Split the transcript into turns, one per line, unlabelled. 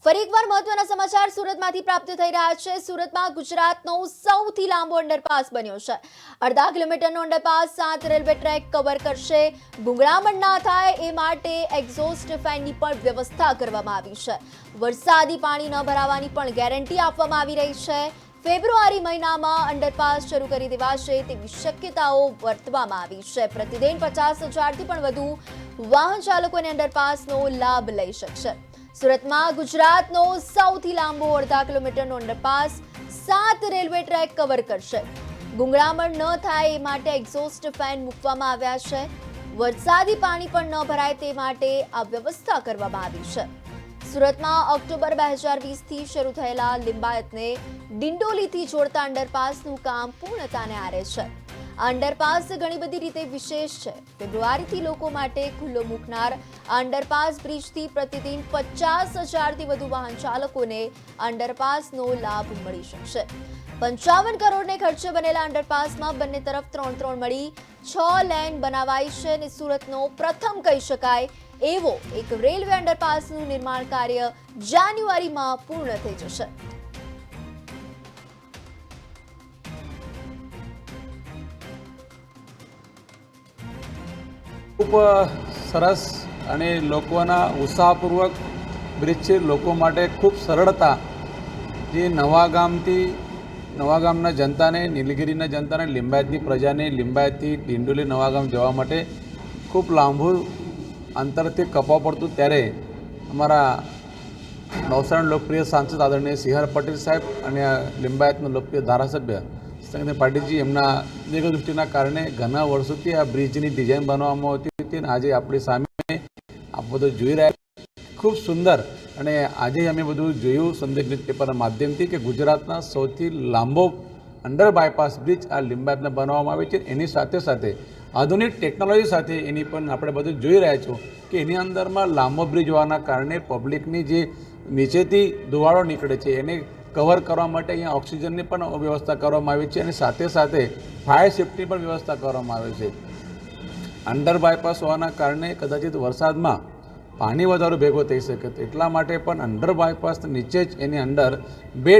ફરી એકવાર મહત્વના સમાચાર સુરતમાંથી પ્રાપ્ત થઈ રહ્યા છે। સુરતમાં ગુજરાતનો સૌથી લાંબો અંડરપાસ બન્યો છે। 1.5 કિલોમીટરનો અંડરપાસ 7 રેલવે ટ્રેક કવર કરશે। ગુંગળામણ ના થાય એ માટે એક્ઝોસ્ટ ફેનની પણ વ્યવસ્થા કરવામાં આવી છે। વરસાદી પાણી ન ભરાવાની પણ ગેરંટી આપવામાં આવી રહી છે। ફેબ્રુઆરી મહિનામાં અંડરપાસ શરૂ કરી દેવાશે તેવી શક્યતાઓ વર્તવામાં આવી છે। પ્રતિદિન 50,000થી પણ વધુ વાહન ચાલકોને અંડરપાસનો લાભ લઈ શકશે। સુરતમાં ગુજરાતનો સૌથી લાંબો 1.5 કિલોમીટરનો અંડરપાસ 7 રેલવે ટ્રેક કવર કરશે। ગુંગળામણ ન થાય એ માટે એક્ઝોસ્ટ ફેન મૂકવામાં આવ્યા છે। વરસાદી પાણી પણ ન ભરાય તે માટે આ વ્યવસ્થા કરવામાં આવી છે। સુરતમાં ઓક્ટોબર 2020થી શરૂ થયેલા લિંબાયતને ડિંડોલીથી જોડતા અંડરપાસનું કામ પૂર્ણતાને આરે છે। આ અંડરપાસ ઘણી બધી રીતે વિશેષ છે। ફેબ્રુઆરીથી લોકો માટે ખુલ્લો મૂકનાર અંડરપાસ બ્રિજથી પ્રતિદિન 50,000થી વધુ વાહન ચાલકોને અંડરપાસનો લાભ મળી શકશે। 55 કરોડને ખર્ચે બનેલા અંડરપાસમાં બંને તરફ 3 મળી 6 લેન બનાવાઈ છે અને સુરતનો પ્રથમ કહી શકાય એવો એક રેલવે અંડરપાસનું નિર્માણ કાર્ય જાન્યુઆરીમાં પૂર્ણ થઈ જશે।
ખૂબ સરસ અને લોકોના ઉત્સાહપૂર્વક બ્રિજ છે। લોકો માટે ખૂબ સરળતા જે નવાગામના જનતાને, નીલગિરીના જનતાને, લિંબાયતની પ્રજાને લિંબાયતથી ડિંડોલી નવાગામ જવા માટે ખૂબ લાંબુ અંતરથી કાપવા પડતું, ત્યારે અમારા નવસારીના લોકપ્રિય સાંસદ આદરણીય સી આર પાટીલ સાહેબ અને લિંબાયતના લોકપ્રિય ધારાસભ્ય સંગીતા પાટીલજી એમના દીર્ઘદૃષ્ટિના કારણે ઘણા વર્ષોથી આ બ્રિજની ડિઝાઇન બનાવવામાં આવતી હતી અને આજે આપણી સામે આપ બધું જોઈ રહ્યા ખૂબ સુંદર। અને આજે અમે બધું જોયું સંદેશ ન્યૂઝપેપરના માધ્યમથી કે ગુજરાતના સૌથી લાંબો અંડર બાયપાસ બ્રિજ આ લિંબાયતમાં બનાવવામાં આવે છે। એની સાથે સાથે આધુનિક ટેકનોલોજી સાથે એની પણ આપણે બધું જોઈ રહ્યા છો કે એની અંદરમાં લાંબો બ્રિજ હોવાના કારણે પબ્લિકની જે નીચેથી ધુવાળો નીકળે છે એને કવર કરવા માટે અહીંયા ઓક્સિજનની પણ વ્યવસ્થા કરવામાં આવી છે અને સાથે સાથે ફાયર સેફ્ટી પણ વ્યવસ્થા કરવામાં આવે છે। અંડર બાયપાસ હોવાના કારણે કદાચિત વરસાદમાં પાણી વધારો ભેગો થઈ શકે, એટલા માટે પણ અંડર બાયપાસ નીચે જ એની અંદર 2